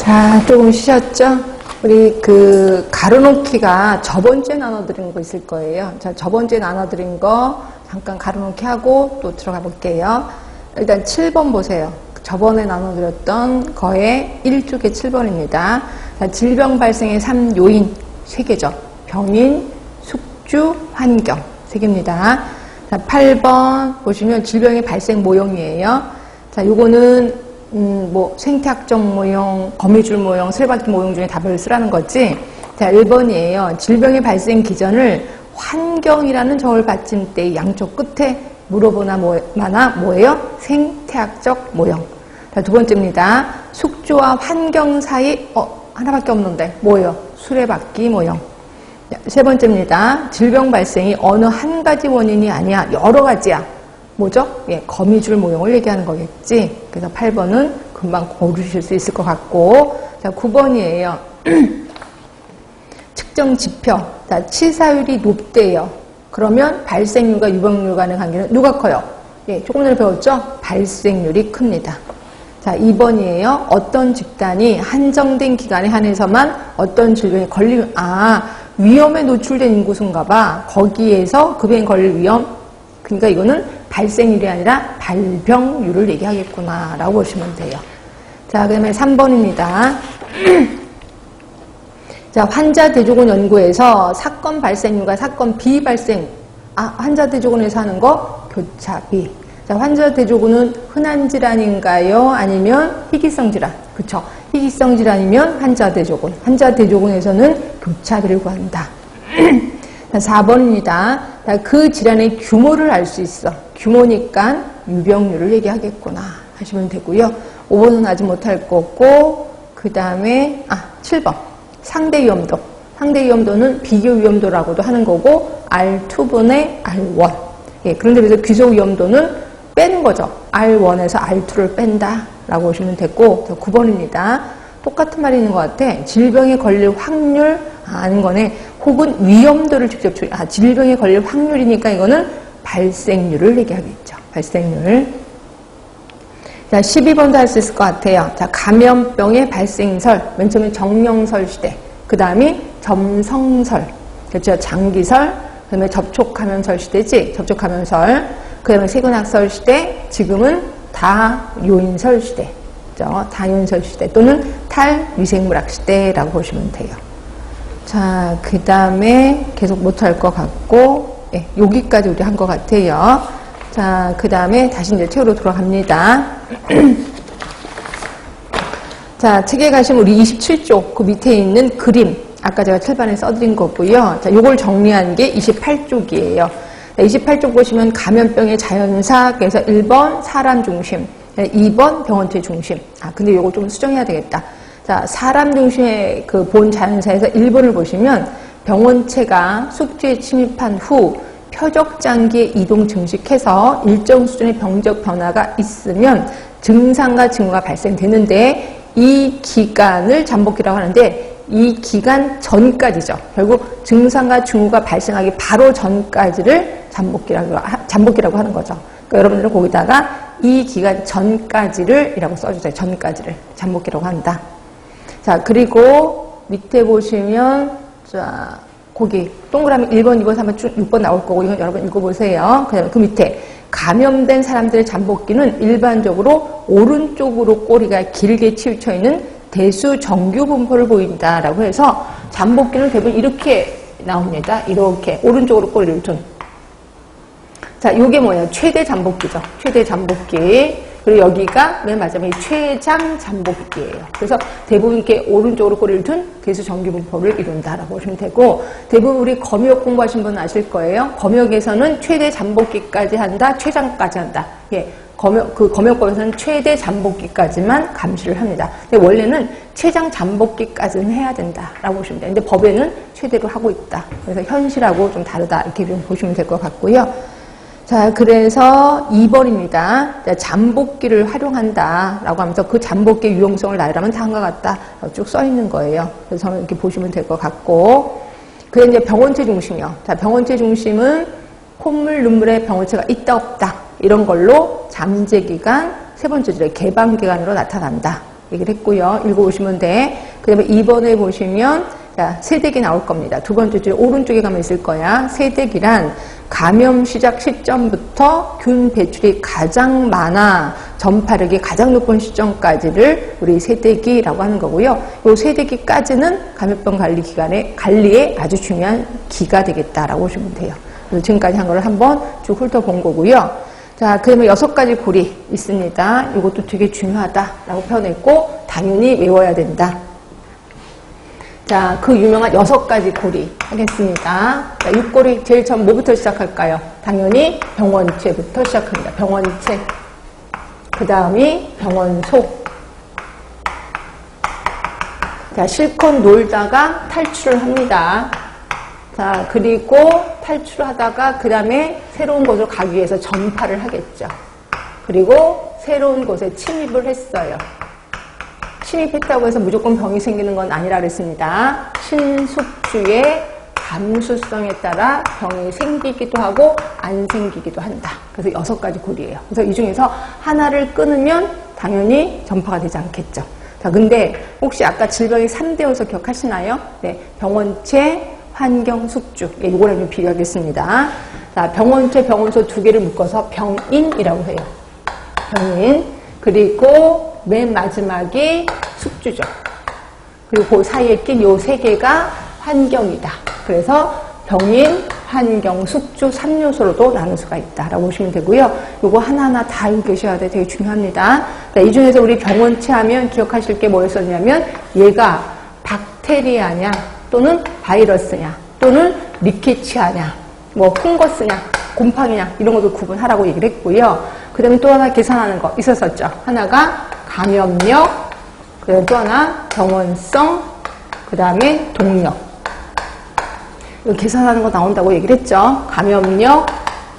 자, 조금 쉬셨죠? 우리 가로놓기가 저번주에 나눠드린 거 있을 거예요. 자, 저번주에 나눠드린 거 잠깐 가로놓기 하고 또 들어가 볼게요. 일단 7번 보세요. 저번에 나눠드렸던 거의 1쪽의 7번입니다. 자, 질병 발생의 3요인 3개죠. 병인, 숙주, 환경 3개입니다. 자, 8번 보시면 질병의 발생 모형이에요. 자, 요거는 생태학적 모형, 거미줄 모형, 쓰레받기 모형 중에 답을 쓰라는 거지. 자, 1번이에요. 질병의 발생 기전을 환경이라는 적을 받침대 양쪽 끝에 물어보나 뭐예요? 생태학적 모형. 자, 두 번째입니다. 숙주와 환경 사이, 하나밖에 없는데, 뭐예요? 수레바퀴 모형. 자, 세 번째입니다. 질병 발생이 어느 한 가지 원인이 아니야. 여러 가지야. 뭐죠? 예, 거미줄 모형을 얘기하는 거겠지. 그래서 8번은 금방 고르실 수 있을 것 같고. 자, 9번이에요. 측정 지표. 자, 치사율이 높대요. 그러면 발생률과 유병률 간의 관계는 누가 커요? 예, 조금 전에 배웠죠? 발생률이 큽니다. 자, 2번이에요. 어떤 집단이 한정된 기간에 한해서만 어떤 질병에 걸리면, 위험에 노출된 인구수인가 봐. 거기에서 그 병에 걸릴 위험. 그러니까 이거는 발생률이 아니라 발병률을 얘기하겠구나 라고 보시면 돼요. 자, 그 다음에 3번입니다. 자, 환자 대조군 연구에서 사건 발생률과 사건 비발생, 환자 대조군에서 하는 거 교차비. 자, 환자 대조군은 흔한 질환인가요? 아니면 희귀성 질환? 그쵸. 희귀성 질환이면 환자 대조군. 환자 대조군에서는 교차비를 구한다. 4번입니다. 그 질환의 규모를 알 수 있어. 규모니까 유병률을 얘기하겠구나 하시면 되고요. 5번은 아직 못할 거고, 그 다음에 7번 상대 위험도. 상대 위험도는 비교 위험도라고도 하는 거고 R2분의 R1. 예, 그런데 그래서 귀속 위험도는 빼는 거죠. R1에서 R2를 뺀다 라고 보시면 되고. 9번입니다. 똑같은 말이 있는 것 같아. 질병에 걸릴 확률 아는 거네. 혹은 위험도를 직접 질병에 걸릴 확률이니까 이거는 발생률을 얘기하겠죠. 발생률. 자, 12번도 할 수 있을 것 같아요. 자, 감염병의 발생설. 맨 처음에 정령설 시대. 그 다음이 점성설. 그렇죠. 장기설. 그 다음에 접촉감염설 시대지. 접촉감염설. 그 다음에 세균학설 시대. 지금은 다요인설 시대. 그렇죠? 다요인설 시대 또는 탈위생물학 시대라고 보시면 돼요. 자, 그 다음에 계속 못할 것 같고, 예, 여기까지 우리 한 것 같아요. 자, 그 다음에 다시 이제 책으로 돌아갑니다. 자, 책에 가시면 우리 27쪽 그 밑에 있는 그림, 아까 제가 칠판에 써드린 거고요. 자, 요걸 정리한 게 28쪽이에요. 28쪽 보시면 감염병의 자연사, 그래서 1번 사람 중심, 2번 병원체 중심. 근데 요거 좀 수정해야 되겠다. 자, 사람 중심의 그 본 자연사에서 1번을 보시면 병원체가 숙주에 침입한 후 표적장기에 이동 증식해서 일정 수준의 병적 변화가 있으면 증상과 징후가 발생되는데 이 기간을 잠복기라고 하는데 이 기간 전까지죠. 결국 증상과 징후가 발생하기 바로 전까지를 잠복기라고 하는 거죠. 그러니까 여러분들은 거기다가 이 기간 전까지를 이라고 써주세요. 전까지를 잠복기라고 한다. 자, 그리고 밑에 보시면, 자, 거기 동그라미 1번, 2번, 3번, 6번 나올 거고, 이건 여러분 읽어보세요. 그 다음에 그 밑에 감염된 사람들의 잠복기는 일반적으로 오른쪽으로 꼬리가 길게 치우쳐 있는 대수 정규 분포를 보인다라고 해서 잠복기는 대부분 이렇게 나옵니다. 이렇게 오른쪽으로 꼬리를 둔. 자, 요게 뭐예요? 최대 잠복기죠. 최대 잠복기. 그리고 여기가 맨 마지막에 최장 잠복기예요. 그래서 대부분 이렇게 오른쪽으로 꼬리를 둔 대수 정규 분포를 이룬다라고 보시면 되고, 대부분 우리 검역 공부하신 분은 아실 거예요. 검역에서는 최대 잠복기까지 한다, 최장까지 한다. 예, 검역법에서는 최대 잠복기까지만 감시를 합니다. 근데 원래는 최장 잠복기까지는 해야 된다라고 보시면 돼요. 근데 법에는 최대로 하고 있다. 그래서 현실하고 좀 다르다 이렇게 좀 보시면 될 것 같고요. 자, 그래서 2번입니다. 자, 잠복기를 활용한다라고 하면서 그 잠복기의 유용성을 나열하면 다음과 같다. 쭉 써 있는 거예요. 그래서 저는 이렇게 보시면 될 것 같고. 그게 이제 병원체 중심이요. 자, 병원체 중심은 콧물, 눈물에 병원체가 있다, 없다. 이런 걸로 잠재기간, 세 번째 줄에 개방기간으로 나타난다. 얘기를 했고요. 읽어보시면 돼. 그 다음에 2번에 보시면 자, 세대기 나올 겁니다. 두 번째 줄 오른쪽에 가면 있을 거야. 세대기란 감염 시작 시점부터 균 배출이 가장 많아 전파력이 가장 높은 시점까지를 우리 세대기라고 하는 거고요. 이 세대기까지는 감염병 관리에 아주 중요한 기가 되겠다라고 보시면 돼요. 그래서 지금까지 한 거를 한번 쭉 훑어본 거고요. 자, 그러면 6가지 고리 있습니다. 이것도 되게 중요하다라고 표현했고 당연히 외워야 된다. 자, 그 유명한 6가지 고리 하겠습니다. 자, 6고리 제일 처음 뭐부터 시작할까요? 당연히 병원체부터 시작합니다. 병원체. 그 다음이 병원소. 자, 실컷 놀다가 탈출을 합니다. 자, 그리고 탈출을 하다가 그 다음에 새로운 곳으로 가기 위해서 전파를 하겠죠. 그리고 새로운 곳에 침입을 했어요. 침입했다고 해서 무조건 병이 생기는 건 아니라 그랬습니다. 신숙주의 감수성에 따라 병이 생기기도 하고 안 생기기도 한다. 그래서 6가지 고리예요. 그래서 이 중에서 하나를 끊으면 당연히 전파가 되지 않겠죠. 자, 근데 혹시 아까 질병이 3대여서 기억하시나요? 네, 병원체, 환경, 숙주. 예, 요거랑 좀 비교하겠습니다. 자, 병원체, 병원소 2개를 묶어서 병인이라고 해요. 병인. 그리고 맨 마지막이 숙주죠. 그리고 그 사이에 낀 요 3개가 환경이다. 그래서 병인, 환경, 숙주 3요소로도 나눌 수가 있다라고 보시면 되고요. 요거 하나하나 다 알고 계셔야 돼. 되게 중요합니다. 자, 이 중에서 우리 병원체 하면 기억하실 게 뭐였었냐면 얘가 박테리아냐 또는 바이러스냐 또는 리케치아냐 뭐 fungus,냐 곰팡이냐 이런 것도 구분하라고 얘기를 했고요. 그 다음에 또 하나 계산하는 거 있었었죠. 하나가 감염력, 그 다음에 또 하나 병원성, 그 다음에 동력. 이거 계산하는 거 나온다고 얘기를 했죠. 감염력,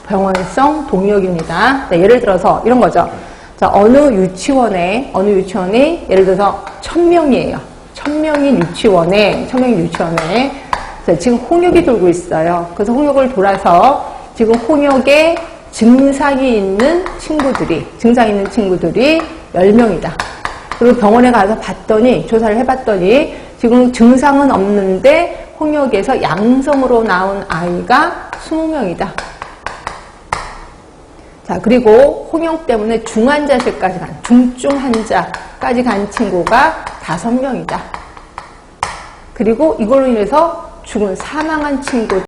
병원성, 동력입니다. 네, 예를 들어서 이런 거죠. 자, 어느 유치원에 예를 들어서 1000명이에요. 1000명인 유치원에 지금 홍역이 돌고 있어요. 그래서 홍역을 돌아서 지금 홍역에 증상이 있는 친구들이 10명이다. 그리고 병원에 가서 조사를 해봤더니 지금 증상은 없는데 홍역에서 양성으로 나온 아이가 20명이다. 자, 그리고 홍역 때문에 중증 환자까지 간 친구가 5명이다. 그리고 이걸로 인해서 사망한 친구